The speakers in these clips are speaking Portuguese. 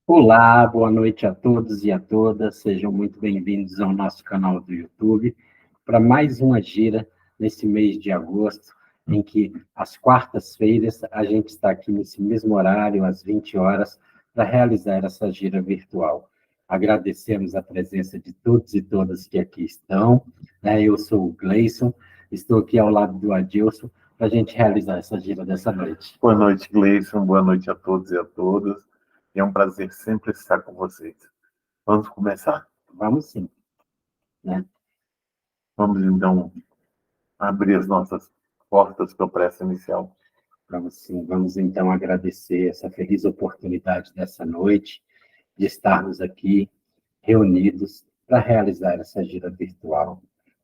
Olá, boa noite a todos e a todas. Sejam muito bem-vindos ao nosso canal do YouTube para mais uma gira nesse mês de agosto, em que às quartas-feiras a gente está aqui nesse mesmo horário, às 20 horas, para realizar essa gira virtual. Agradecemos a presença de todos e todas que aqui estão. Eu sou o Gleison, estou aqui ao lado do Adilson para a gente realizar essa gira dessa noite. Boa noite, Gleison. Boa noite a todos e a todas. É um prazer sempre estar com vocês. Vamos começar? Vamos sim. Vamos, então, abrir as nossas portas para a prece inicial. Vamos sim, vamos então agradecer essa feliz oportunidade dessa noite, de estarmos aqui reunidos para realizar essa gira virtual.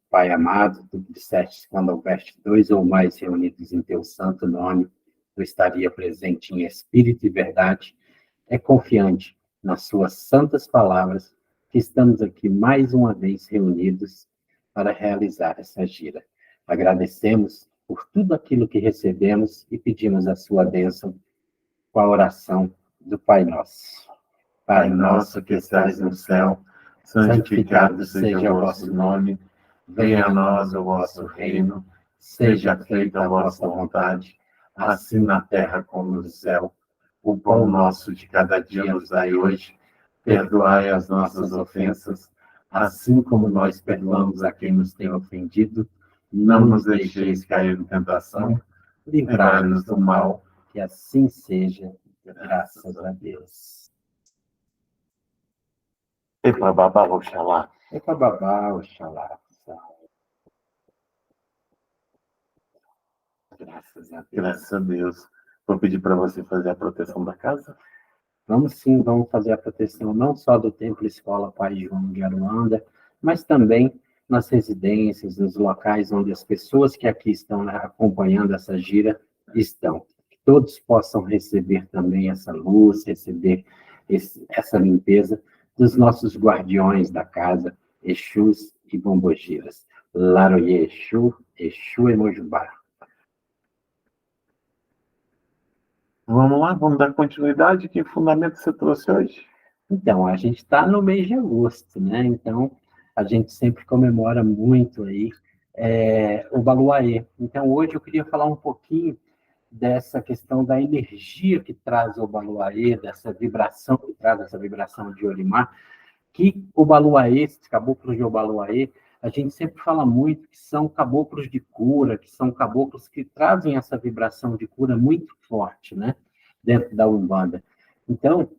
Pai amado, tu disseste, quando houveste 2 ou mais reunidos em teu santo nome, tu estaria presente em espírito e verdade. É confiante nas suas santas palavras que estamos aqui mais uma vez reunidos para realizar essa gira. Agradecemos por tudo aquilo que recebemos e pedimos a sua bênção com a oração do Pai Nosso. Pai nosso que estais no céu, santificado seja o vosso nome, venha a nós o vosso reino, seja feita a vossa vontade, assim na terra como no céu. O pão nosso de cada dia nos dai hoje, perdoai as nossas ofensas, assim como nós perdoamos a quem nos tem ofendido. Não nos deixeis cair em tentação, livrai-nos do mal. Que assim seja, graças a Deus. Epa babá, oxalá. Epa babá, oxalá. Graças a Deus. Graças a Deus. Vou pedir para você fazer a proteção da casa. Vamos sim, vamos fazer a proteção não só do Templo Escola Pai João de Aruanda, mas também nas residências, nos locais onde as pessoas que aqui estão acompanhando essa gira estão. Que todos possam receber também essa luz, receber essa limpeza dos nossos guardiões da casa, Exus e Bombogiras. Laroye Exu, Exu e Mojubá. Vamos lá, vamos dar continuidade. Que fundamento você trouxe hoje? Então, a gente está no mês de agosto, né? Então, a gente sempre comemora muito aí o Baluaê. Então, hoje eu queria falar um pouquinho dessa questão da energia que traz o Baluaê, dessa vibração que traz essa vibração de Orimá, que o Baluaê, esses caboclos de Obaluaê, a gente sempre fala muito que são caboclos de cura, que são caboclos que trazem essa vibração de cura muito forte, né? Dentro da Umbanda. Então,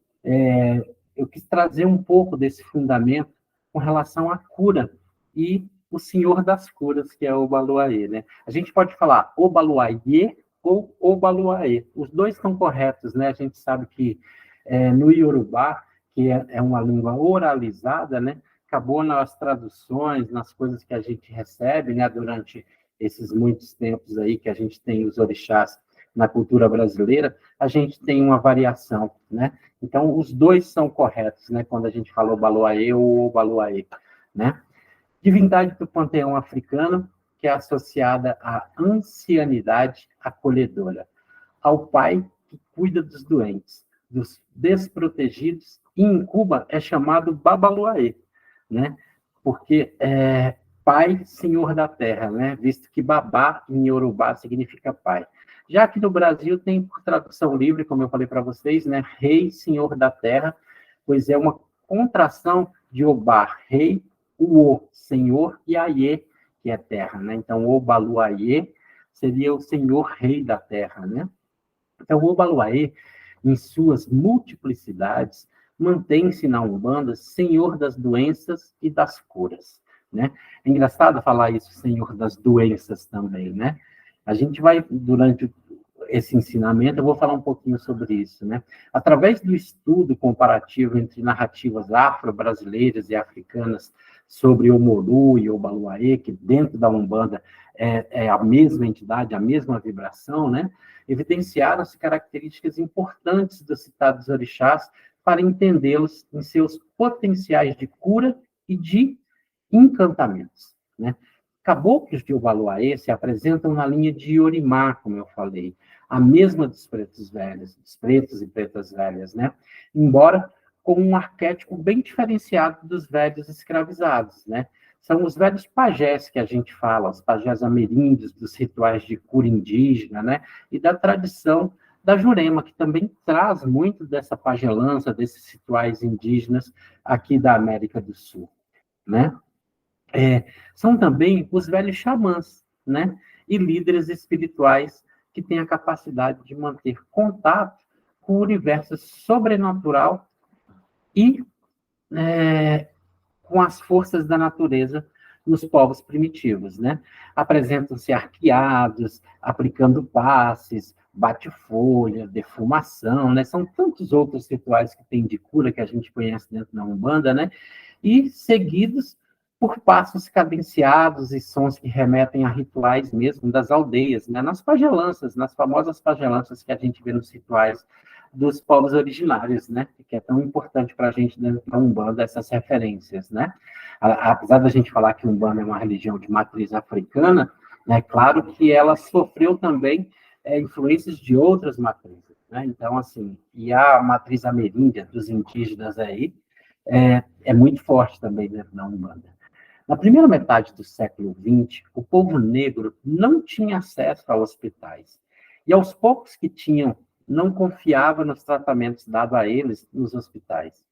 eu quis trazer um pouco desse fundamento com relação à cura e o Senhor das Curas, que é o Baluaê, né? A gente pode falar o Baluaê ou o Baluaê. Os dois estão corretos, né? A gente sabe que no Iorubá, que é uma língua oralizada, né? Acabou nas traduções, nas coisas que a gente recebe, né? Durante esses muitos tempos aí que a gente tem os orixás na cultura brasileira, a gente tem uma variação, né? Então, os dois são corretos, né? Quando a gente fala o Baluaê ou o Baluaê, né? Divindade do panteão africano, que é associada à ancianidade acolhedora, ao pai que cuida dos doentes, dos desprotegidos, e em Cuba é chamado Babaluaê, né? Porque pai, senhor da terra, né? Visto que babá em Yorubá significa pai. Já que no Brasil tem por tradução livre, como eu falei para vocês, né? Rei, senhor da terra, pois é uma contração de Obá, rei, o senhor, e Aie, que é terra, né? Então, o Baluaê seria o senhor rei da terra, né? Então, o Baluaê, em suas multiplicidades, mantém-se na Umbanda senhor das doenças e das curas, né? É engraçado falar isso, senhor das doenças também, né? A gente vai, durante esse ensinamento, eu vou falar um pouquinho sobre isso, né? Através do estudo comparativo entre narrativas afro-brasileiras e africanas sobre o Moru e o Baluaê, que dentro da Umbanda é a mesma entidade, a mesma vibração, né? Evidenciaram-se características importantes dos citados orixás para entendê-los em seus potenciais de cura e de encantamentos, né? Caboclos de Obaluaê se apresentam na linha de Orimá, como eu falei, a mesma dos pretos velhos, dos pretos e pretas velhas, né? Embora com um arquétipo bem diferenciado dos velhos escravizados, né? São os velhos pajés que a gente fala, os pajés ameríndios, dos rituais de cura indígena, né? E da tradição da Jurema, que também traz muito dessa pagelança, desses rituais indígenas aqui da América do Sul, né? São também os velhos xamãs, né? E líderes espirituais que têm a capacidade de manter contato com o universo sobrenatural e com as forças da natureza nos povos primitivos, né? Apresentam-se arqueados, aplicando passes, bate-folha, defumação, né? São tantos outros rituais que tem de cura que a gente conhece dentro da Umbanda, né? E seguidos por passos cadenciados e sons que remetem a rituais mesmo das aldeias, né? Nas pagelanças, nas famosas pagelanças que a gente vê nos rituais dos povos originários, né? Que é tão importante para a gente dentro da Umbanda, essas referências, né? Apesar da gente falar que a Umbanda é uma religião de matriz africana, é claro que ela sofreu também influências de outras matrizes, né? Então, assim, e a matriz ameríndia dos indígenas aí é muito forte também dentro da Umbanda. Na primeira metade do século XX, o povo negro não tinha acesso a hospitais. E aos poucos que tinham, não confiava nos tratamentos dados a eles nos hospitais.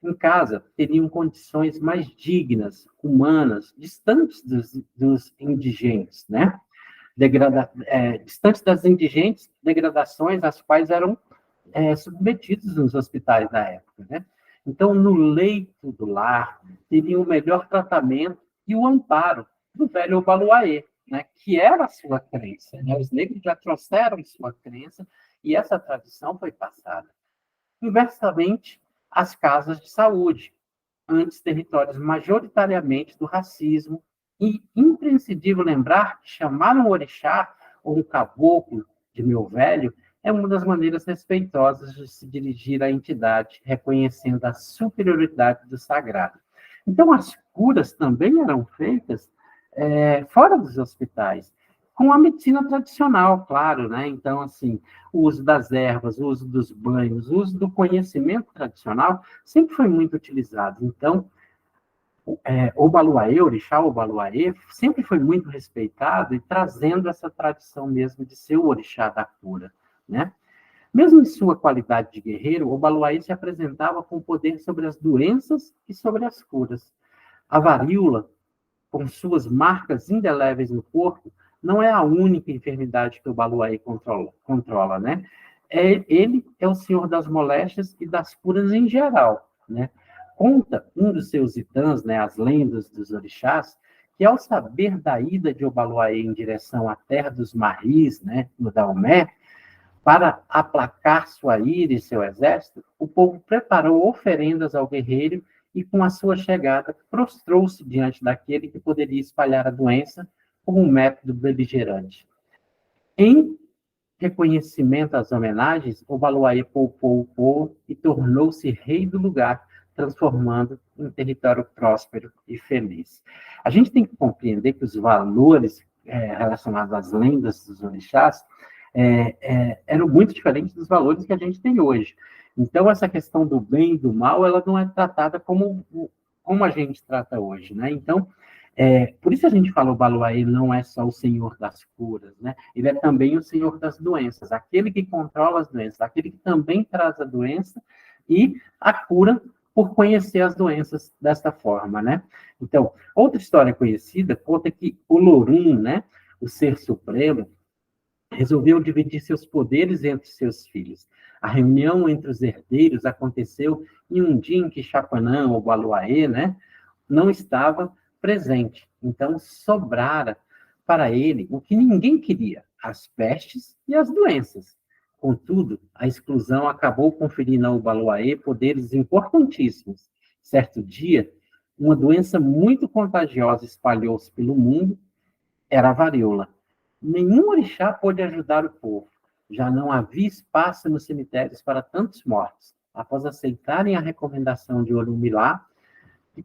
Em casa, teriam condições mais dignas, humanas, distantes dos indigentes, né? Distantes das indigentes degradações às quais eram submetidos nos hospitais da época, né? Então, no leito do lar, teriam o melhor tratamento e o amparo do velho Obaluaê, né, que era a sua crença, né? Os negros já trouxeram sua crença e essa tradição foi passada. Inversamente, as casas de saúde, antes territórios majoritariamente do racismo, e imprescindível lembrar que chamar um orixá ou um caboclo de meu velho é uma das maneiras respeitosas de se dirigir à entidade, reconhecendo a superioridade do sagrado. Então, as curas também eram feitas fora dos hospitais, com a medicina tradicional, claro, né? Então, assim, o uso das ervas, o uso dos banhos, o uso do conhecimento tradicional sempre foi muito utilizado. Então, o Baluaê, o orixá Obaluaê, sempre foi muito respeitado e trazendo essa tradição mesmo de ser o orixá da cura, né? Mesmo em sua qualidade de guerreiro, o Baluaê se apresentava com poder sobre as doenças e sobre as curas. A varíola, com suas marcas indeléveis no corpo, não é a única enfermidade que o Baluaê controla, né? Ele é o senhor das moléstias e das curas em geral, né? Conta um dos seus itãs, né, as lendas dos orixás, que ao saber da ida de Obaluaê em direção à terra dos Marris, né, no Daomé, para aplacar sua ira e seu exército, o povo preparou oferendas ao guerreiro e, com a sua chegada, prostrou-se diante daquele que poderia espalhar a doença como um método beligerante. Em reconhecimento às homenagens, Obaluaê poupou o povo e tornou-se rei do lugar, transformando em território próspero e feliz. A gente tem que compreender que os valores relacionados às lendas dos orixás eram muito diferentes dos valores que a gente tem hoje. Então, essa questão do bem e do mal, ela não é tratada como a gente trata hoje, né? Então, por isso a gente fala o Baluaê não é só o senhor das curas, né? Ele é também o senhor das doenças, aquele que controla as doenças, aquele que também traz a doença e a cura por conhecer as doenças desta forma, né? Então, outra história conhecida conta que o Lorum, né, o ser supremo, resolveu dividir seus poderes entre seus filhos. A reunião entre os herdeiros aconteceu em um dia em que Chapanã, ou Baluaê, né, não estava presente. Então, sobrara para ele o que ninguém queria, as pestes e as doenças. Contudo, a exclusão acabou conferindo ao Baluaê poderes importantíssimos. Certo dia, uma doença muito contagiosa espalhou-se pelo mundo, era a varíola. Nenhum orixá pôde ajudar o povo. Já não havia espaço nos cemitérios para tantos mortos. Após aceitarem a recomendação de Orumilá,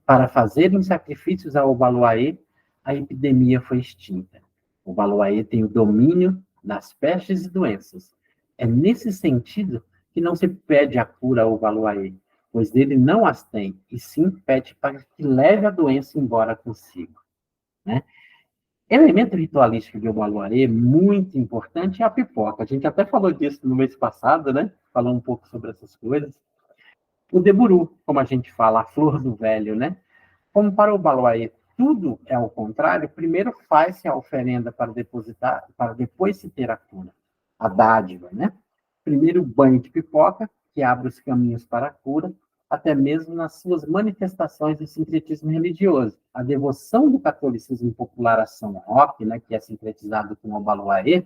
para fazerem sacrifícios ao Obaluaê, a epidemia foi extinta. O Obaluaê tem o domínio das pestes e doenças. É nesse sentido que não se pede a cura ao Obaluaê, pois ele não as tem, e sim pede para que leve a doença embora consigo, né? Elemento ritualístico de Obaluayê, muito importante, é a pipoca. A gente até falou disso no mês passado, né? Falou um pouco sobre essas coisas. O deburu, como a gente fala, a flor do velho, né? Como para o Obaluayê tudo é ao contrário, primeiro faz-se a oferenda para depositar, para depois se ter a cura. A dádiva, né? Primeiro o banho de pipoca, que abre os caminhos para a cura, até mesmo nas suas manifestações de sincretismo religioso. A devoção do catolicismo popular a São Roque, né, que é sincretizado com o Obaluayê,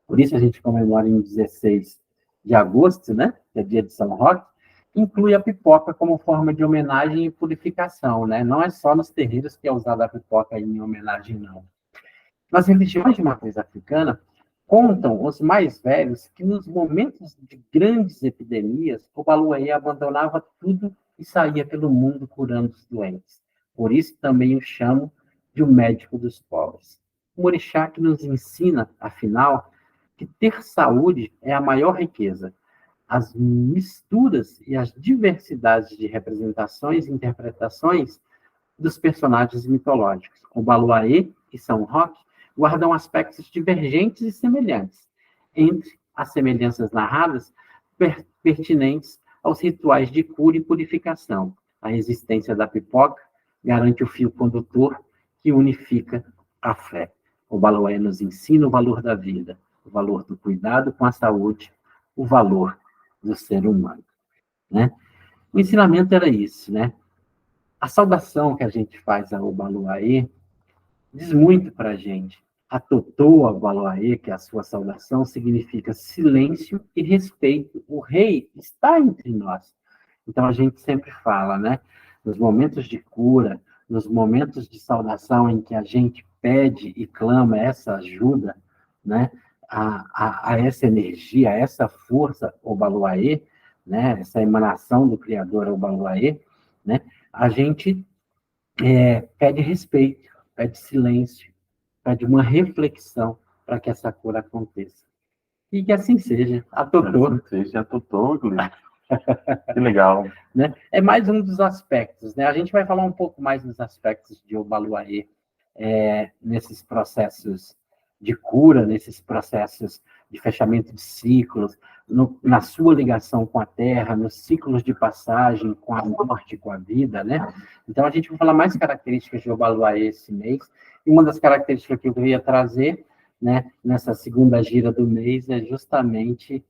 por isso a gente comemora em 16 de agosto, né, que é dia de São Roque, inclui a pipoca como forma de homenagem e purificação, né? Não é só nos terreiros que é usada a pipoca em homenagem, não. Nas religiões de matriz africana, contam os mais velhos que nos momentos de grandes epidemias, o Baluayê abandonava tudo e saía pelo mundo curando os doentes. Por isso também o chamam de o médico dos pobres. O orixá que nos ensina, afinal, que ter saúde é a maior riqueza. As misturas e as diversidades de representações e interpretações dos personagens mitológicos. O Baluayê e São Roque guardam aspectos divergentes e semelhantes. Entre as semelhanças narradas, pertinentes aos rituais de cura e purificação. A existência da pipoca garante o fio condutor que unifica a fé. O Baluayê nos ensina o valor da vida, o valor do cuidado com a saúde, o valor do ser humano, né? O ensinamento era isso, né? A saudação que a gente faz ao Baluayê diz muito para a gente. A Totoa Baluayê, que é a sua saudação, significa silêncio e respeito. O rei está entre nós. Então a gente sempre fala, né? Nos momentos de cura, nos momentos de saudação em que a gente pede e clama essa ajuda, né? A essa energia, a essa força, o Baluayê, né? Essa emanação do Criador, o Baluayê, né? A gente pede respeito, pede silêncio, pede uma reflexão para que essa cura aconteça. E que assim seja. A Totô. Assim seja, a Totô, Glênio. Que legal. Né? É mais um dos aspectos, né? A gente vai falar um pouco mais dos aspectos de Obaluayê nesses processos de cura, nesses processos de fechamento de ciclos, na sua ligação com a Terra, nos ciclos de passagem, com a morte, com a vida, né? Então, a gente vai falar mais características de Obaluayê esse mês, e uma das características que eu queria trazer, né, nessa segunda gira do mês, é justamente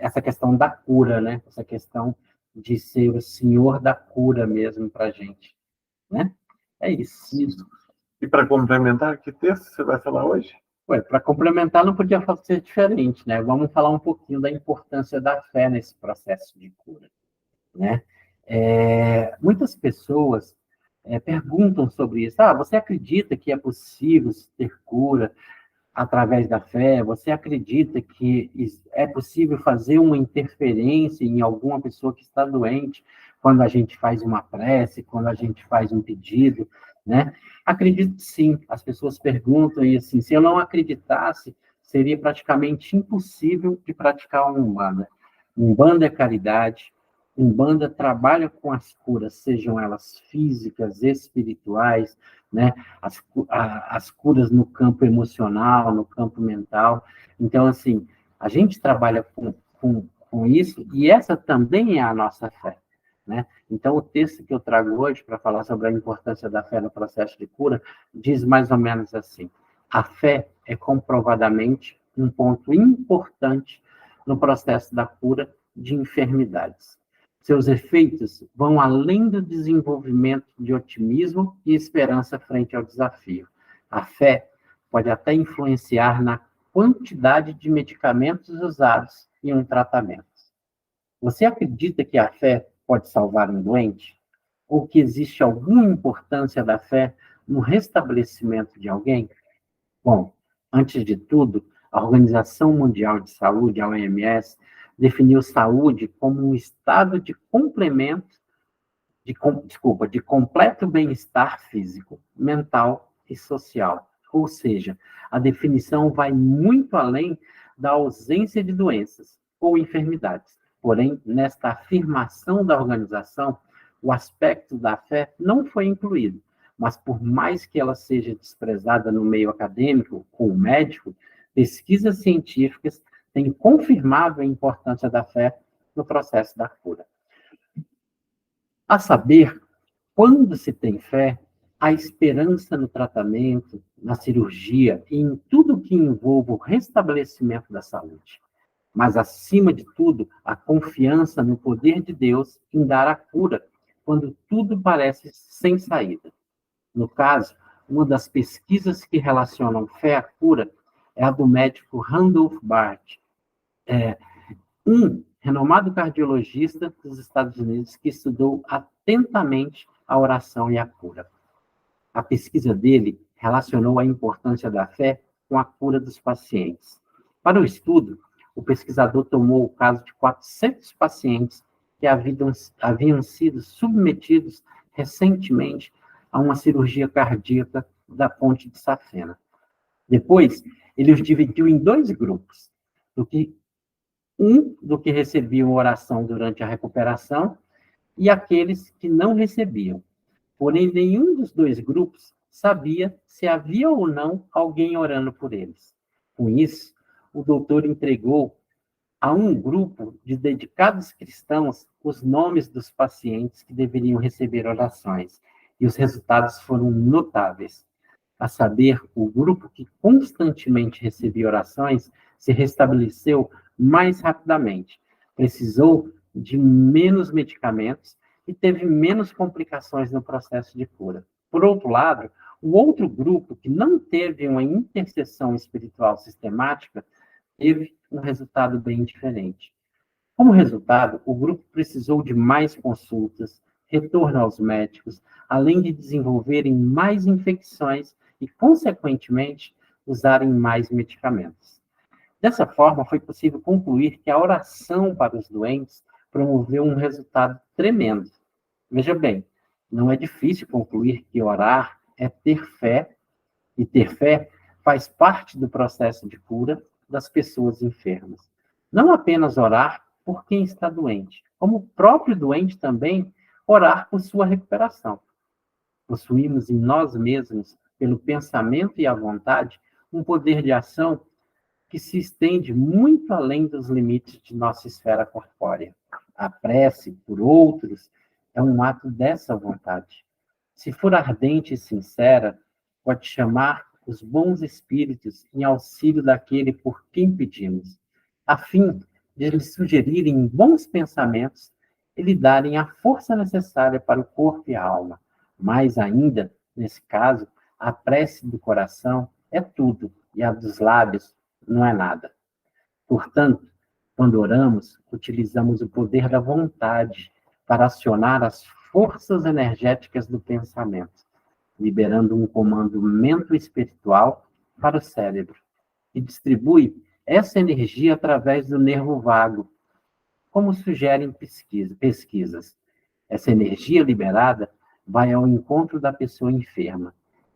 essa questão da cura, né? Essa questão de ser o senhor da cura mesmo para a gente, né? É isso. E para complementar, que texto você vai falar hoje? Para complementar, não podia ser diferente, né? Vamos falar um pouquinho da importância da fé nesse processo de cura, né? Muitas pessoas perguntam sobre isso. Ah, você acredita que é possível ter cura através da fé? Você acredita que é possível fazer uma interferência em alguma pessoa que está doente quando a gente faz uma prece, quando a gente faz um pedido, né? Acredito que sim. As pessoas perguntam e assim, se eu não acreditasse, seria praticamente impossível de praticar uma Umbanda. Umbanda é caridade. Umbanda trabalha com as curas, sejam elas físicas, espirituais, né? As curas no campo emocional, no campo mental. Então, assim, a gente trabalha com isso, e essa também é a nossa fé, né? Então, o texto que eu trago hoje para falar sobre a importância da fé no processo de cura diz mais ou menos assim: a fé é comprovadamente um ponto importante no processo da cura de enfermidades. Seus efeitos vão além do desenvolvimento de otimismo e esperança frente ao desafio. A fé pode até influenciar na quantidade de medicamentos usados em um tratamento. Você acredita que a fé pode salvar um doente? Ou que existe alguma importância da fé no restabelecimento de alguém? Bom, antes de tudo, a Organização Mundial de Saúde, a OMS, definiu saúde como um estado de complemento, de completo bem-estar físico, mental e social. Ou seja, a definição vai muito além da ausência de doenças ou enfermidades. Porém, nesta afirmação da organização, o aspecto da fé não foi incluído, mas por mais que ela seja desprezada no meio acadêmico ou médico, pesquisas científicas têm confirmado a importância da fé no processo da cura. A saber, quando se tem fé, a esperança no tratamento, na cirurgia e em tudo que envolva o restabelecimento da saúde. Mas, acima de tudo, a confiança no poder de Deus em dar a cura, quando tudo parece sem saída. No caso, uma das pesquisas que relacionam fé à cura é a do médico Randolph Bart, um renomado cardiologista dos Estados Unidos que estudou atentamente a oração e a cura. A pesquisa dele relacionou a importância da fé com a cura dos pacientes. Para o estudo, o pesquisador tomou o caso de 400 pacientes que haviam sido submetidos recentemente a uma cirurgia cardíaca da ponte de safena. Depois, ele os dividiu em 2 grupos, do que recebiam oração durante a recuperação e aqueles que não recebiam. Porém, nenhum dos 2 grupos sabia se havia ou não alguém orando por eles. Com isso, o doutor entregou a um grupo de dedicados cristãos os nomes dos pacientes que deveriam receber orações, e os resultados foram notáveis. A saber, o grupo que constantemente recebia orações se restabeleceu mais rapidamente, precisou de menos medicamentos e teve menos complicações no processo de cura. Por outro lado, o outro grupo, que não teve uma intercessão espiritual sistemática, teve um resultado bem diferente. Como resultado, o grupo precisou de mais consultas, retorno aos médicos, além de desenvolverem mais infecções e, consequentemente, usarem mais medicamentos. Dessa forma, foi possível concluir que a oração para os doentes promoveu um resultado tremendo. Veja bem, não é difícil concluir que orar é ter fé, e ter fé faz parte do processo de cura das pessoas enfermas. Não apenas orar por quem está doente, como o próprio doente também orar por sua recuperação. Possuímos em nós mesmos, pelo pensamento e a vontade, um poder de ação que se estende muito além dos limites de nossa esfera corpórea. A prece por outros é um ato dessa vontade. Se for ardente e sincera, pode chamar os bons espíritos em auxílio daquele por quem pedimos, a fim de lhes sugerirem bons pensamentos e lhe darem a força necessária para o corpo e a alma. Mais ainda, nesse caso, a prece do coração é tudo, e a dos lábios não é nada. Portanto, quando oramos, utilizamos o poder da vontade para acionar as forças energéticas do pensamento, liberando um comando mento-espiritual para o cérebro, e distribui essa energia através do nervo vago, como sugerem pesquisas. Essa energia liberada vai ao encontro da pessoa enferma,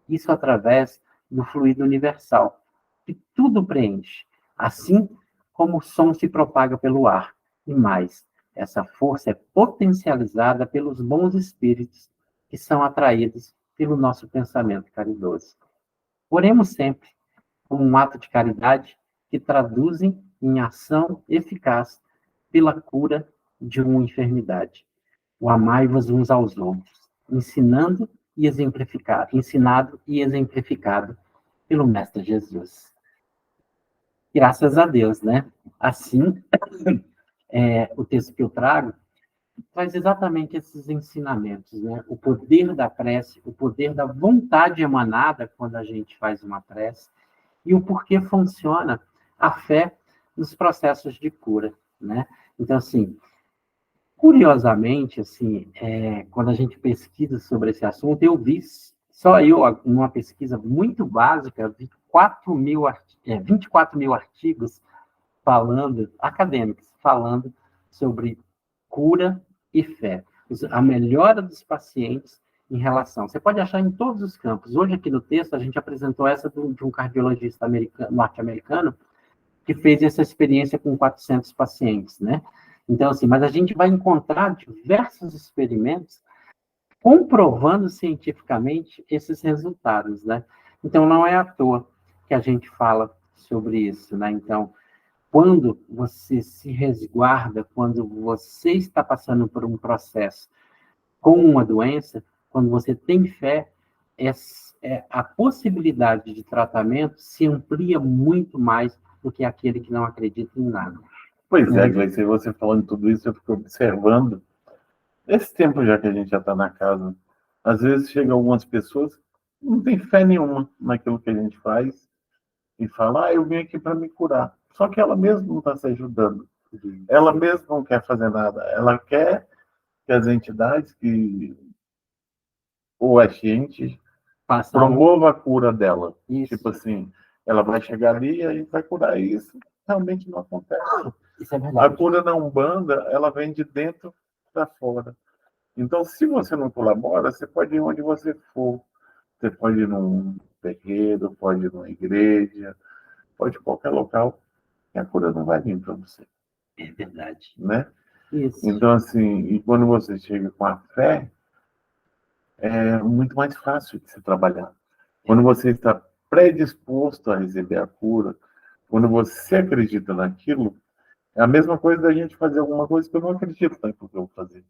isso através do fluido universal, que tudo preenche, assim como o som se propaga pelo ar. E mais, essa força é potencializada pelos bons espíritos que são atraídos pelo nosso pensamento caridoso. Oremos sempre como um ato de caridade que traduzem em ação eficaz pela cura de uma enfermidade. O amai-vos uns aos outros, ensinado e exemplificado pelo Mestre Jesus. Graças a Deus, né? Assim, o texto que eu trago traz exatamente esses ensinamentos, né? O poder da prece, o poder da vontade emanada quando a gente faz uma prece, e o porquê funciona a fé nos processos de cura, né? Então, assim, curiosamente, assim, quando a gente pesquisa sobre esse assunto, eu vi, só eu, numa pesquisa muito básica, vi 24 mil artigos acadêmicos, falando sobre cura e fé. A melhora dos pacientes em relação. Você pode achar em todos os campos. Hoje, aqui no texto, a gente apresentou essa de um cardiologista norte-americano que fez essa experiência com 400 pacientes, né? Então, assim, mas a gente vai encontrar diversos experimentos comprovando cientificamente esses resultados, né? Então, não é à toa que a gente fala sobre isso, né? Então, quando você se resguarda, quando você está passando por um processo com uma doença, quando você tem fé, a possibilidade de tratamento se amplia muito mais do que aquele que não acredita em nada. Pois é, Gleice, você falando tudo isso, eu fico observando. Esse tempo já que a gente já está na casa, às vezes chegam algumas pessoas que não têm fé nenhuma naquilo que a gente faz e falam, eu vim aqui para me curar. Só que ela mesma não está se ajudando. Ela mesma não quer fazer nada. Ela quer que as entidades ou a gente promova a cura dela. Isso. Tipo assim, ela vai chegar ali e a gente vai curar isso. Realmente não acontece. Isso é verdade. A cura na Umbanda, ela vem de dentro para fora. Então, se você não colabora, você pode ir onde você for. Você pode ir num terreiro, pode ir numa igreja, pode ir em qualquer local, e a cura não vai vir para você. É verdade. Né? Isso. Então, assim, e quando você chega com a fé, é muito mais fácil de se trabalhar. Quando você está predisposto a receber a cura, quando você acredita naquilo, é a mesma coisa da gente fazer alguma coisa que eu não acredito naquilo que eu vou fazer.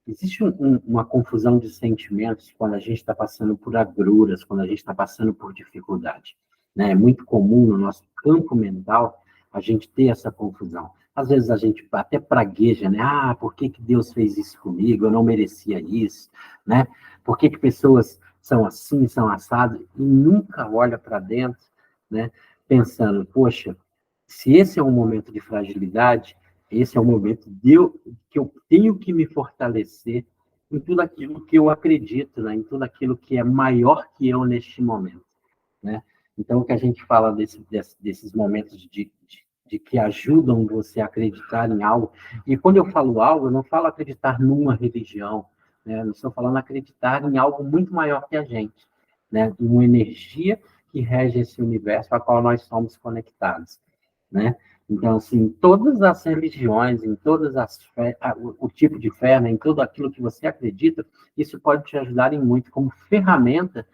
Existe uma confusão de sentimentos quando a gente está passando por agruras, quando a gente está passando por dificuldade. Né? É muito comum no nosso campo mental a gente ter essa confusão. Às vezes a gente até pragueja, né? Por que Deus fez isso comigo? Eu não merecia isso, né? Por que pessoas são assim, são assadas, e nunca olha para dentro, né? Pensando, poxa, se esse é um momento de fragilidade, esse é o momento que eu tenho que me fortalecer em tudo aquilo que eu acredito, né? Em tudo aquilo que é maior que eu neste momento, né? Então, o que a gente fala desses momentos de que ajudam você a acreditar em algo, e quando eu falo algo, eu não falo acreditar numa religião, né? Eu estou falando acreditar em algo muito maior que a gente, né? Uma energia que rege esse universo a qual nós somos conectados, né? Então, assim, todas as religiões, em todas as fé, o tipo de fé, né, em tudo aquilo que você acredita, isso pode te ajudar em muito como ferramenta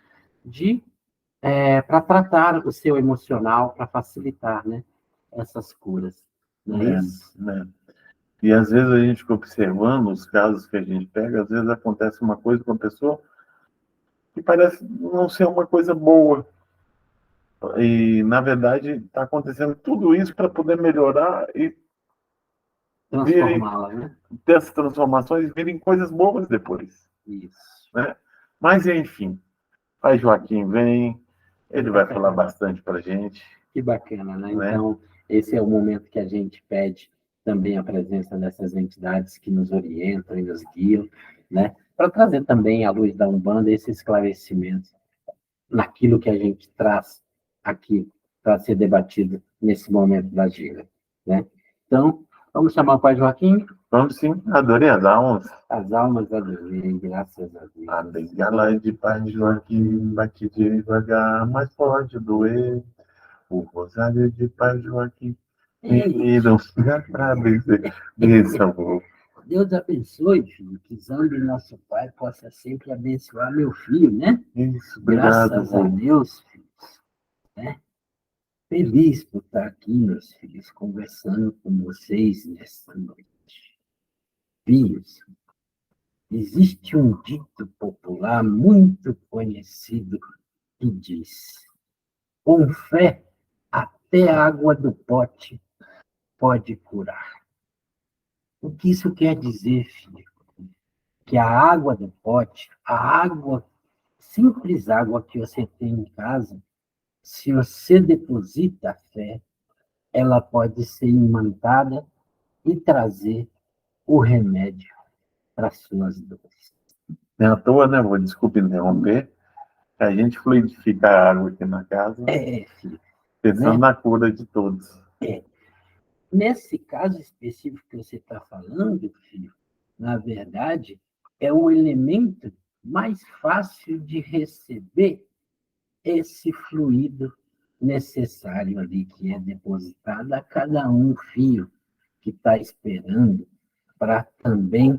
para tratar o seu emocional, para facilitar, né, essas curas. Não é isso? Né? E às vezes a gente fica observando os casos que a gente pega, às vezes acontece uma coisa com a pessoa que parece não ser uma coisa boa. E, na verdade, está acontecendo tudo isso para poder melhorar e Transformá-la, né? ter essas transformações virem coisas boas depois. Isso. Né? Mas, enfim, Pai Joaquim vem, ele vai falar bastante para a gente. Que bacana, né? Então, esse é o momento que a gente pede também a presença dessas entidades que nos orientam e nos guiam, né? Para trazer também à luz da Umbanda esse esclarecimento naquilo que a gente traz aqui para ser debatido nesse momento da gira, né? Então, vamos chamar o Pai Joaquim? Vamos sim, adorei as almas. As almas adorei, graças a Deus. A bengala de Pai Joaquim bate devagar, mas pode doer. O rosário de Pai Joaquim me dão para vencer. Deus abençoe, filho, que Zambi, nosso Pai, possa sempre abençoar meu filho, né? Isso, obrigado. Graças a Deus, filhos. Né? Feliz por estar aqui, meus filhos, conversando com vocês nesta noite. Filhos, existe um dito popular muito conhecido que diz: com fé, até a água do pote pode curar. O que isso quer dizer, filho? Que a água do pote, a água, simples água que você tem em casa, se você deposita a fé, ela pode ser imantada e trazer o remédio para as suas dores. Não é à toa, né? Desculpe interromper. A gente fluidifica a água aqui na casa, Filho. pensando na cura de todos. Nesse caso específico que você está falando, filho, na verdade, é o elemento mais fácil de receber esse fluido necessário ali, que é depositado a cada um fio, que está esperando para também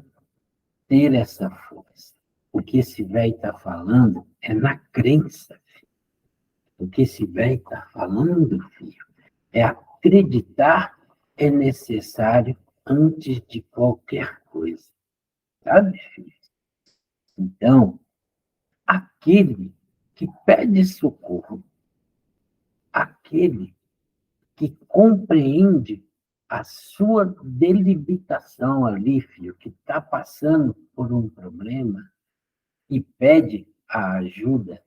ter essa força. O que esse velho está falando é na crença, filho. O que esse velho está falando, filho, é acreditar é necessário antes de qualquer coisa. Sabe, filho? Então, aquele que pede socorro, aquele que compreende a sua delimitação ali, filho, que está passando por um problema e pede a ajuda,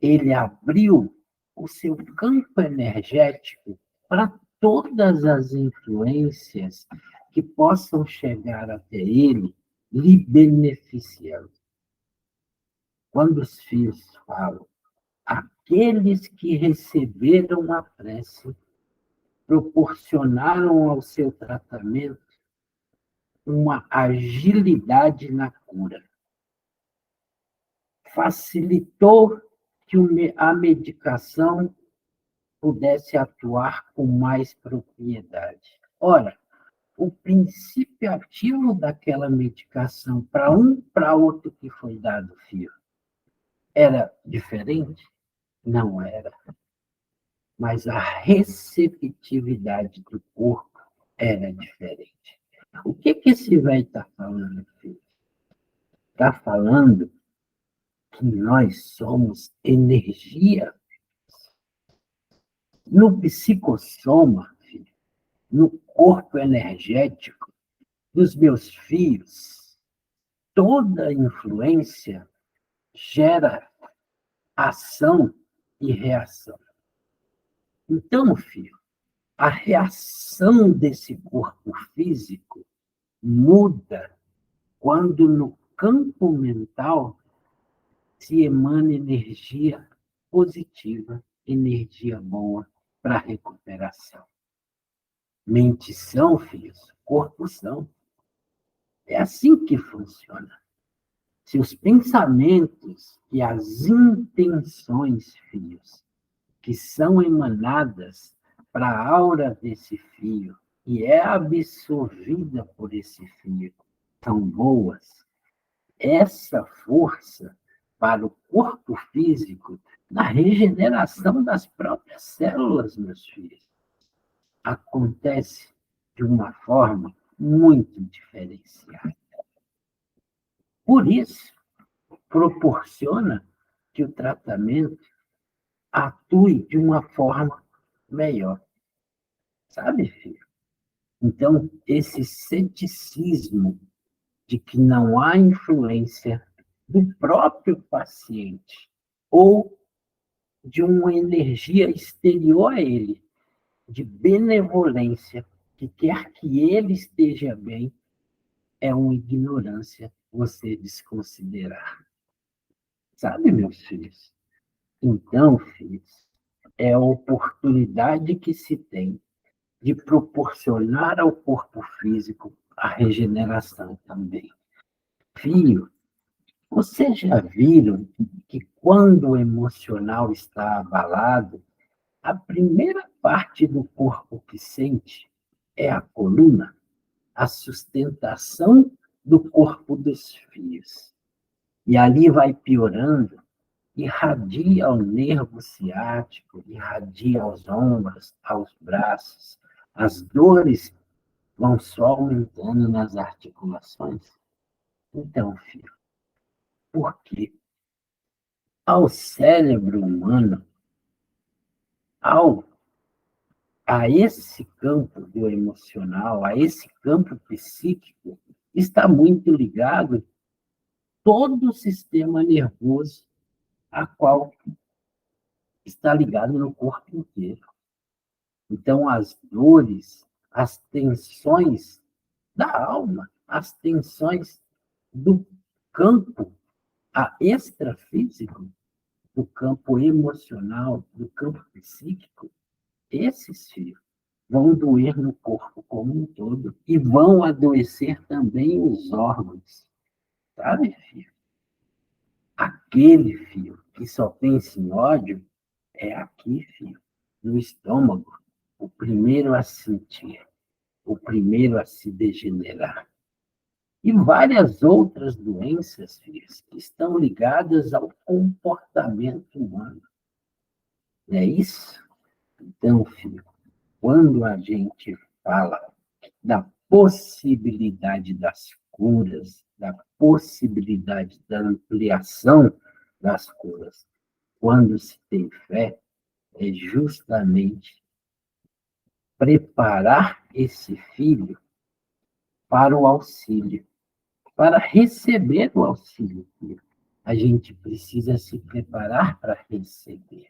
ele abriu o seu campo energético para todas as influências que possam chegar até ele, lhe beneficiando. Quando os filhos falam, aqueles que receberam a prece proporcionaram ao seu tratamento uma agilidade na cura. Facilitou que a medicação pudesse atuar com mais propriedade. Ora, o princípio ativo daquela medicação para um, para outro que foi dado, filho, era diferente? Não era. Mas a receptividade do corpo era diferente. O que esse velho está falando, filho? Está falando que nós somos energia. No psicossoma, filho, no corpo energético dos meus filhos, toda influência gera ação e reação. Então, filho, a reação desse corpo físico muda quando no campo mental se emana energia positiva, energia boa para a recuperação. Mente são, filhos, corpo são. É assim que funciona. Se os pensamentos e as intenções, filhos, que são emanadas para a aura desse fio e é absorvida por esse fio, são boas, essa força para o corpo físico, na regeneração das próprias células, meus filhos, acontece de uma forma muito diferenciada. Por isso, proporciona que o tratamento atue de uma forma melhor. Sabe, filho? Então, esse ceticismo de que não há influência do próprio paciente ou de uma energia exterior a ele, de benevolência, que quer que ele esteja bem, é uma ignorância você desconsiderar. Sabe, meus filhos? Então, filhos, é a oportunidade que se tem de proporcionar ao corpo físico a regeneração também. Filho, vocês já viram que quando o emocional está abalado, a primeira parte do corpo que sente é a coluna, a sustentação do corpo dos filhos. E ali vai piorando, irradia ao nervo ciático, irradia aos ombros, aos braços. As dores vão só aumentando nas articulações. Então, filho, por quê? Ao cérebro humano, a esse campo do emocional, a esse campo psíquico, está muito ligado todo o sistema nervoso, a qual está ligado no corpo inteiro. Então, as dores, as tensões da alma, as tensões do campo extrafísico, do campo emocional, do campo psíquico, esses, filhos, vão doer no corpo como um todo e vão adoecer também os órgãos. Sabe, filho? Aquele, filho, que só pensa em ódio, é aqui, filho, no estômago, o primeiro a sentir. o primeiro a se degenerar. E várias outras doenças, filhos, que estão ligadas ao comportamento humano. Não é isso? Então, filho, quando a gente fala da possibilidade das curas, da possibilidade da ampliação das curas, quando se tem fé, é justamente preparar esse filho para o auxílio, para receber o auxílio. A gente precisa se preparar para receber.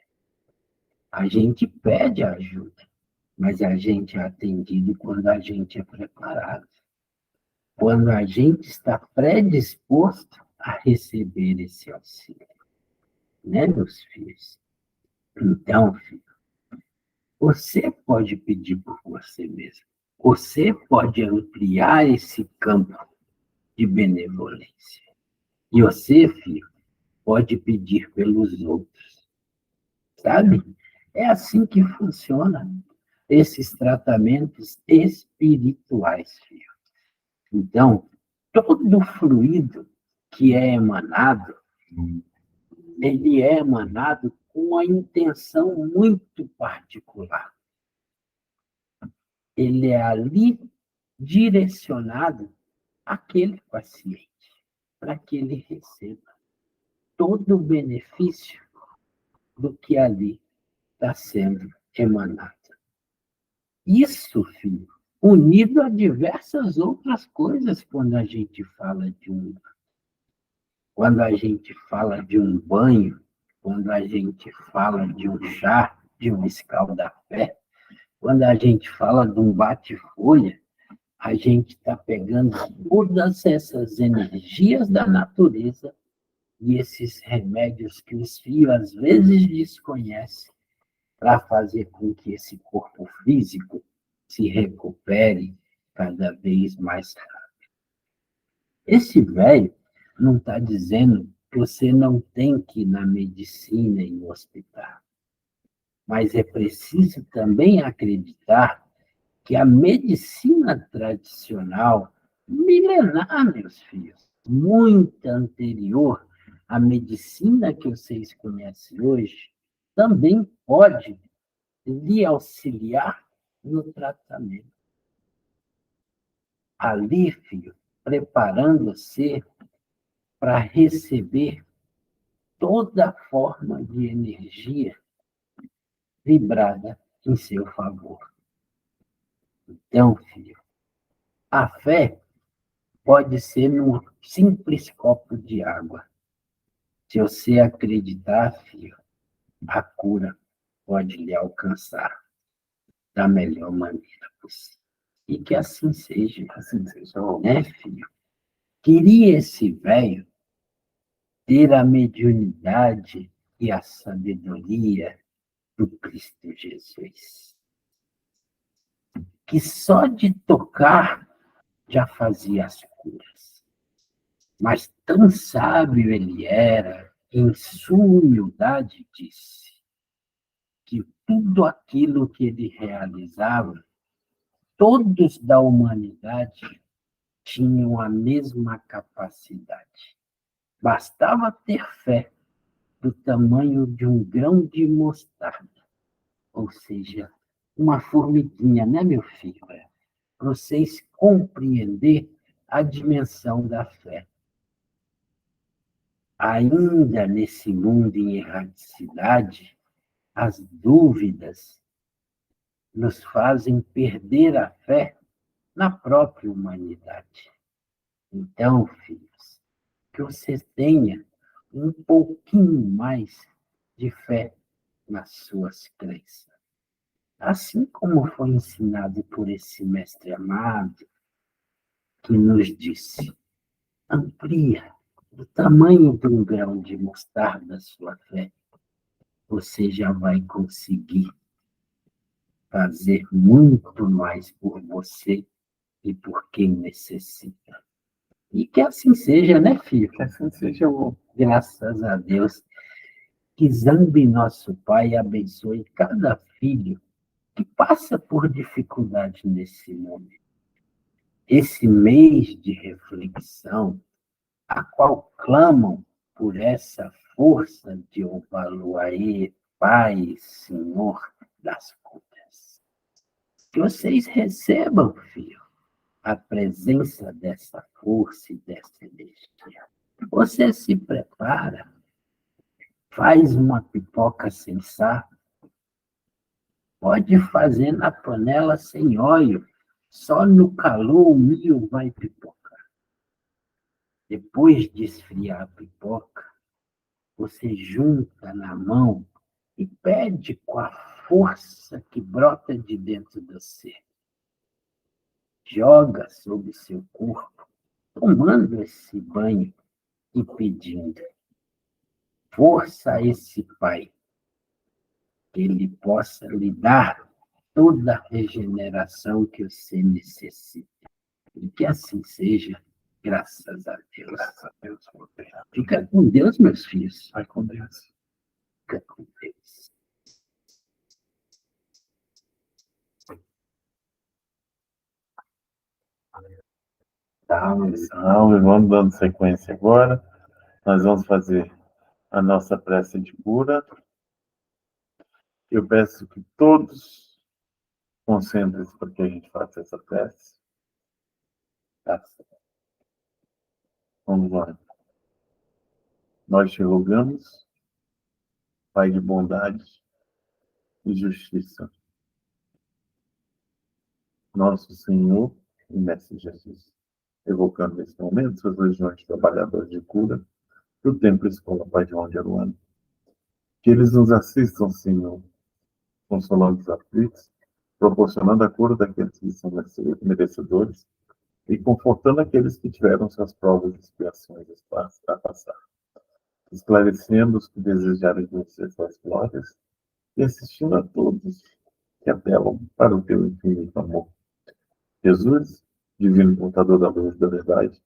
A gente pede ajuda, mas a gente é atendido quando a gente é preparado. Quando a gente está predisposto a receber esse auxílio. Né, meus filhos? Então, filho, você pode pedir por você mesmo. Você pode ampliar esse campo de benevolência. E você, filho, pode pedir pelos outros. Sabe? É assim que funciona esses tratamentos espirituais, filho. Então, todo fluido que é emanado, ele é emanado com uma intenção muito particular. Ele é ali direcionado àquele paciente, para que ele receba todo o benefício do que ali está sendo emanado. Isso, filho, unido a diversas outras coisas quando a gente fala de quando a gente fala de um banho, quando a gente fala de um chá, de um escaldafé, quando a gente fala de um bate-folha, a gente está pegando todas essas energias da natureza e esses remédios que os filhos às vezes desconhecem para fazer com que esse corpo físico se recupere cada vez mais rápido. Esse velho não está dizendo que você não tem que ir na medicina e no hospital, mas é preciso também acreditar que a medicina tradicional, milenar, meus filhos, muito anterior à medicina que vocês conhecem hoje, também pode lhe auxiliar no tratamento. Ali, filho, preparando-se para receber toda forma de energia vibrada em seu favor. Então, filho, a fé pode ser num simples copo de água. Se você acreditar, filho, a cura pode lhe alcançar da melhor maneira possível. E que assim seja, né, filho? Queria esse velho ter a mediunidade e a sabedoria do Cristo Jesus, que só de tocar já fazia as curas. Mas tão sábio ele era, em sua humildade disse, que tudo aquilo que ele realizava, todos da humanidade tinham a mesma capacidade. Bastava ter fé do tamanho de um grão de mostarda, ou seja, uma formiguinha, né, meu filho? Para vocês compreender a dimensão da fé. Ainda nesse mundo em erraticidade, as dúvidas nos fazem perder a fé na própria humanidade. Então, filhos, que você tenha um pouquinho mais de fé nas suas crenças. Assim como foi ensinado por esse mestre amado, que nos disse, amplia o tamanho de um grão de mostarda a sua fé, você já vai conseguir fazer muito mais por você e por quem necessita. E que assim seja, né, filho? Que assim seja, avô. Graças a Deus. Que Zambi, nosso Pai, abençoe cada filho que passa por dificuldade nesse momento. esse mês de reflexão, a qual clamam por essa força de Obaluaê, Pai, Senhor das curas. Que vocês recebam, filho, a presença dessa força e dessa energia. Você se prepara, faz uma pipoca sem sal, pode fazer na panela sem óleo, só no calor o milho vai pipocar. Depois de esfriar a pipoca, você junta na mão e pede com a força que brota de dentro de você. Joga sobre seu corpo, tomando esse banho e pedindo força a esse Pai, que Ele possa lhe dar toda a regeneração que você necessita. E que assim seja, graças a Deus. Graças a Deus, meu Deus. Fica com Deus, meus filhos. Vai com Deus. Fica com Deus. Salve, salve. Vamos dando sequência agora. Nós vamos fazer a nossa prece de cura. Eu peço que todos concentrem-se para que a gente faça essa prece. Tá? Vamos lá. Nós te rogamos, Pai de bondade e justiça, nosso Senhor e Mestre Jesus, evocando nesse momento suas legiões trabalhadoras de cura do Templo Escola Pai João de Aruana. Que eles nos assistam, Senhor, consolando os aflitos, proporcionando a cura daqueles que são merecedores e confortando aqueles que tiveram suas provas e expiações a passar, esclarecendo os que desejarem conhecer suas glórias e assistindo a todos que apelam para o teu infinito amor. Jesus, divino portador da luz da verdade,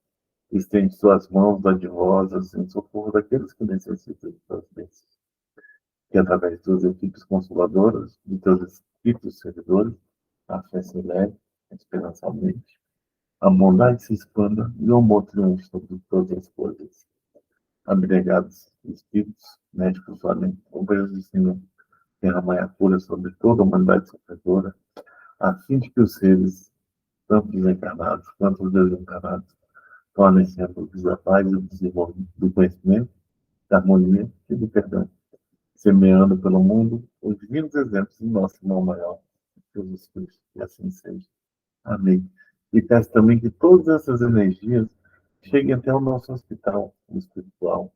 estende suas mãos dadivosas em socorro daqueles que necessitam de suas bênçãos. Que através das equipes consoladoras, de teus espíritos servidores, a fé se eleve, a esperança aumente, a bondade se expanda e o amor triunfe sobre todas as coisas. Abnegados espíritos, médicos valentes, obreiros do Senhor, derramai a cura sobre toda a humanidade sofredora, a fim de que os seres, tanto os encarnados quanto os desencarnados, tornem-se refúgios da paz e do desenvolvimento, do conhecimento, da harmonia e do perdão, semeando pelo mundo os divinos exemplos do nosso irmão maior, Jesus Cristo, e assim seja. Amém. E peço também que todas essas energias cheguem até o nosso hospital espiritual,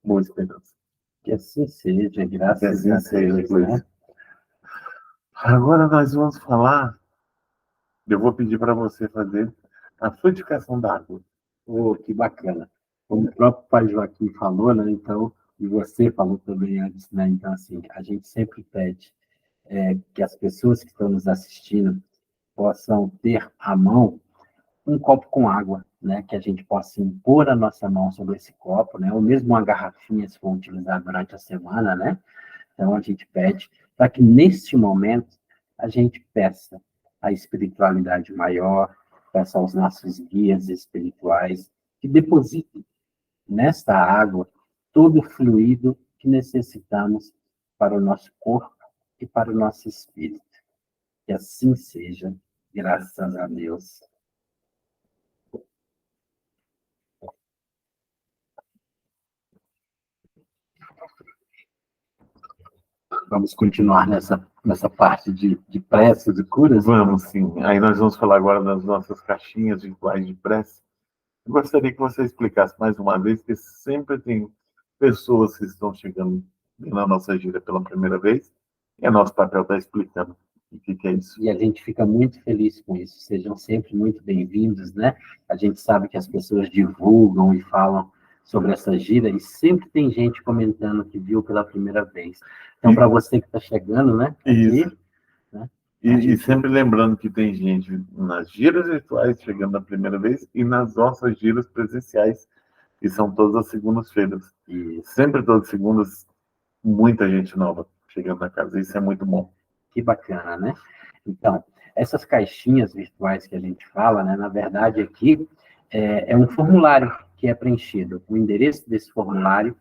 Boa Esperança. Que assim seja, graças Que assim a Deus. seja, né? Agora nós vamos falar, eu vou pedir para você fazer a frutificação da água. Oh, que bacana. Como o próprio Pai Joaquim falou, né? Então, e você falou também antes, né? Então, assim, a gente sempre pede que as pessoas que estão nos assistindo possam ter à mão um copo com água, né? Que a gente possa impor a nossa mão sobre esse copo, né? Ou mesmo uma garrafinha, se for utilizar durante a semana, né? Então, a gente pede para que, neste momento, a gente peça a espiritualidade maior, peça aos nossos guias espirituais que depositem nesta água todo o fluido que necessitamos para o nosso corpo e para o nosso espírito. Que assim seja, graças a Deus. Vamos continuar nessa parte de preces e curas? Vamos, sim. Aí nós vamos falar agora das nossas caixinhas virtuais de prece. Eu gostaria que você explicasse mais uma vez, que sempre tem pessoas que estão chegando na nossa gira pela primeira vez, e é nosso papel estar explicando o que é isso. E a gente fica muito feliz com isso. Sejam sempre muito bem-vindos, né? A gente sabe que as pessoas divulgam e falam sobre essa gira, e sempre tem gente comentando que viu pela primeira vez. Então, para você que está chegando, né? Isso. Aqui, né? E sempre lembrando que tem gente nas giras virtuais chegando na primeira vez e nas nossas giras presenciais, que são todas as segundas-feiras. E sempre todas as segundas, muita gente nova chegando na casa. Isso é muito bom. Que bacana, né? Então, Essas caixinhas virtuais que a gente fala, né, na verdade aqui é um formulário que é preenchido. O endereço desse formulário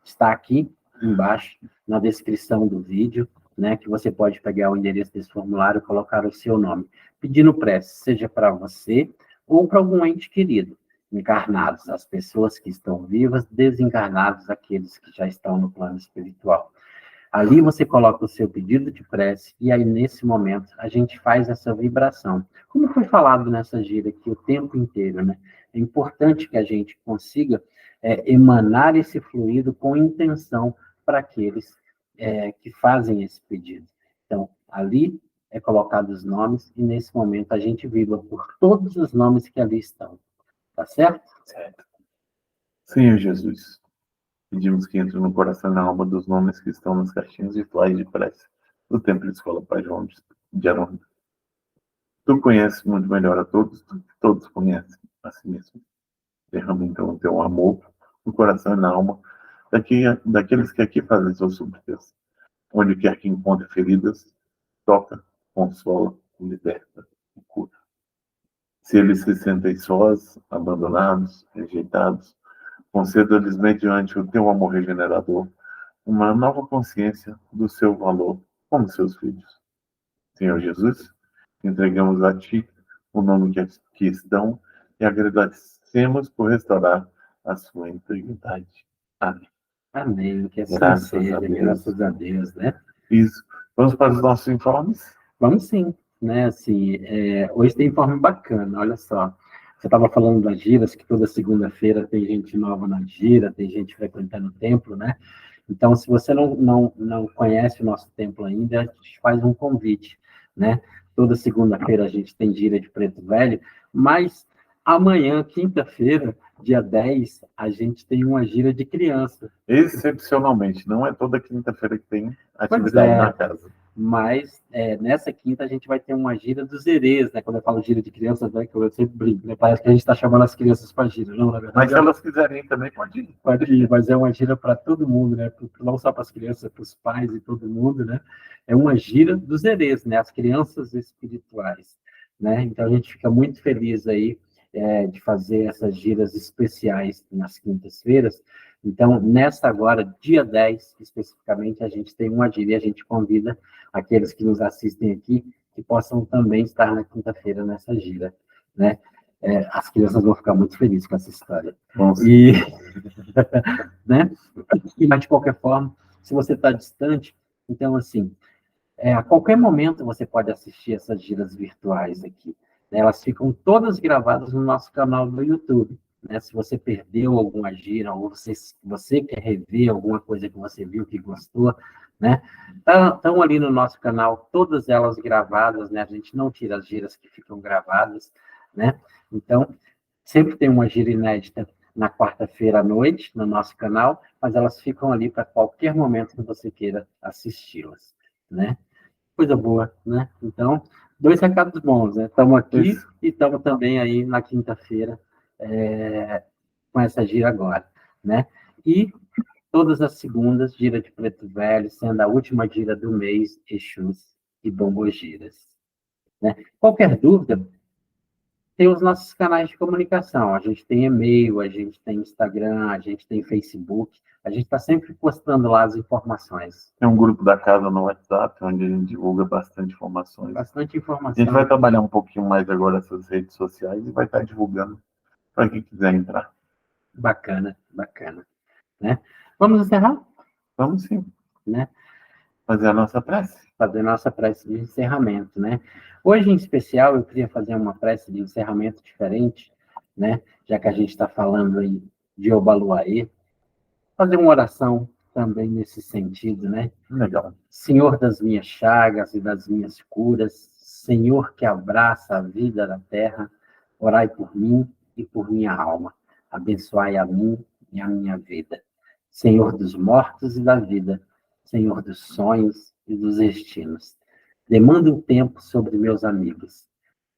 está aqui embaixo, na descrição do vídeo, né, que você pode pegar o endereço desse formulário e colocar o seu nome, pedindo prece, seja para você ou para algum ente querido, encarnados, as pessoas que estão vivas, desencarnados, aqueles que já estão no plano espiritual. Ali você coloca o seu pedido de prece, e aí, nesse momento, a gente faz essa vibração. Como foi falado nessa gira aqui o tempo inteiro, né? É importante que a gente consiga emanar esse fluido com intenção para aqueles que fazem esse pedido. Então, ali é colocado os nomes, e nesse momento a gente vibra por todos os nomes que ali estão. Tá certo? Certo. Senhor Jesus, pedimos que entre no coração e na alma dos nomes que estão nas caixinhas virtuais de prece do Templo de Escola Pai João de Aronda. Tu conheces muito melhor a todos, todos conhecem a si mesmo. Derrama então o teu amor no coração e na alma daqueles que aqui fazem suas súplicas. Onde quer que encontre feridas, toca, consola, liberta e cura. Se eles se sentem sós, abandonados, rejeitados, conceda-lhes, mediante o teu amor regenerador, uma nova consciência do seu valor como seus filhos. Senhor Jesus, entregamos a Ti o nome que aqui estão e agradecemos por restaurar a sua integridade. Amém. Amém. Que assim Graças seja, a Deus. graças a Deus, né? Isso. Vamos para os nossos informes? Vamos sim, né? Assim, hoje tem informe bacana, olha só. Você estava falando das giras, que toda segunda-feira tem gente nova na gira, tem gente frequentando o templo, né? Então, se você não conhece o nosso templo ainda, a gente faz um convite, né? Toda segunda-feira a gente tem gira de Preto Velho, mas amanhã, quinta-feira, dia 10, a gente tem uma gira de criança. Excepcionalmente, não é toda quinta-feira que tem Pois atividade na casa. Mas nessa quinta a gente vai ter uma gira dos herês, né? Quando eu falo gira de crianças, né, que eu sempre brinco, né? Parece que a gente está chamando as crianças para gira. Não, na verdade, Mas se elas quiserem ir também, pode ir. pode ir, mas é uma gira para todo mundo, né? Não só para as crianças, para os pais e todo mundo, né? É uma gira dos herês, né? As crianças espirituais, né? Então a gente fica muito feliz aí de fazer essas giras especiais nas quintas-feiras. Então, nessa agora, dia 10, especificamente, a gente tem uma gira e a gente convida aqueles que nos assistem aqui que possam também estar na quinta-feira nessa gira, né? As crianças vão ficar muito felizes com essa história. E, né? Mas, de qualquer forma, se você está distante, então, assim, a qualquer momento você pode assistir essas giras virtuais aqui. Né? Elas ficam todas gravadas no nosso canal do YouTube. Né? Se você perdeu alguma gira, ou você quer rever alguma coisa que você viu que gostou, né? Estão ali no nosso canal, todas elas gravadas, né? A gente não tira as giras que ficam gravadas, né? Então, sempre tem uma gira inédita na quarta-feira à noite, no nosso canal, mas elas ficam ali para qualquer momento que você queira assisti-las, né? Coisa boa, né? Então, 2 recados bons, né? Estamos aqui e estamos também aí na quinta-feira com essa gira agora, né? E todas as segundas, gira de Preto Velho, sendo a última gira do mês, Exus e Bombogiras, né? Qualquer dúvida, tem os nossos canais de comunicação. A gente tem e-mail, a gente tem Instagram, a gente tem Facebook. A gente está sempre postando lá as informações. Tem um grupo da casa no WhatsApp, onde a gente divulga bastante informações. Bastante informação. A gente vai trabalhar um pouquinho mais agora essas redes sociais e vai estar divulgando para quem quiser entrar. Bacana, bacana. Né? Vamos encerrar? Vamos sim. Né? Fazer a nossa prece. Fazer a nossa prece de encerramento, né? Hoje, em especial, eu queria fazer uma prece de encerramento diferente, né? Já que a gente está falando aí de Obaluaê, fazer uma oração também nesse sentido, né? Legal. Senhor das minhas chagas e das minhas curas, Senhor que abraça a vida da terra, orai por mim e por minha alma, abençoai a mim e a minha vida. Senhor dos mortos e da vida, Senhor dos sonhos e dos destinos, demanda um tempo sobre meus amigos,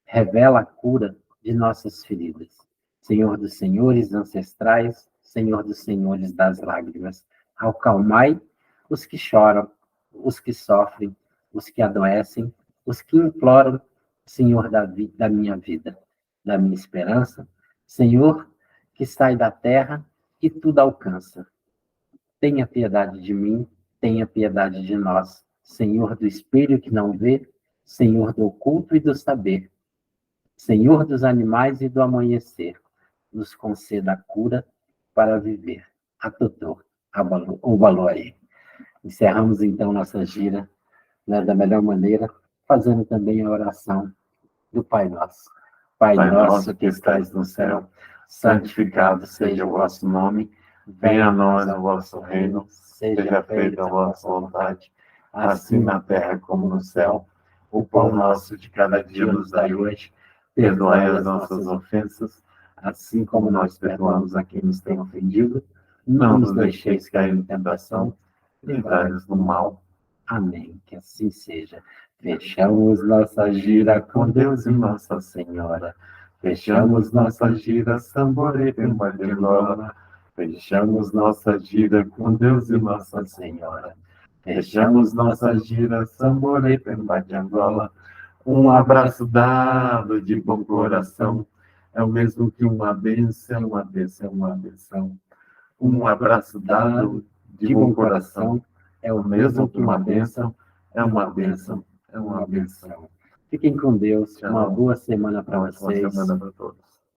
revela a cura de nossas feridas. Senhor dos senhores ancestrais, Senhor dos senhores das lágrimas, acalmai os que choram, os que sofrem, os que adoecem, os que imploram Senhor da minha vida, da minha esperança, Senhor que sai da terra e tudo alcança. Tenha piedade de mim, tenha piedade de nós, Senhor do espelho que não vê, Senhor do oculto e do saber, Senhor dos animais e do amanhecer, nos conceda a cura para viver. A Totô, o Baloaê. Encerramos então nossa gira, né, da melhor maneira, fazendo também a oração do Pai Nosso. Pai nosso que estais no céu, santificado seja o vosso nome, venha a nós o vosso reino, seja feita a vossa vontade, assim na terra como no céu. O pão nosso de cada dia nos dai hoje, perdoai as nossas ofensas, assim como nós perdoamos a quem nos tem ofendido. Não nos deixeis cair em tentação, livrai-nos do mal. Amém. Que assim seja. Fechamos nossa gira com Deus e Nossa Senhora. Fechamos nossa gira, Samborê, Pemba de Angola. Fechamos nossa gira com Deus e Nossa Senhora. Fechamos nossa gira, Samborê, Pemba de Angola. Um abraço dado de bom coração, é o mesmo que uma bênção, uma bênção, uma bênção. Um abraço dado de bom coração, é o mesmo que uma bênção, é uma bênção, é uma bênção. Fiquem com Deus, uma boa semana para vocês. Boa semana para todos.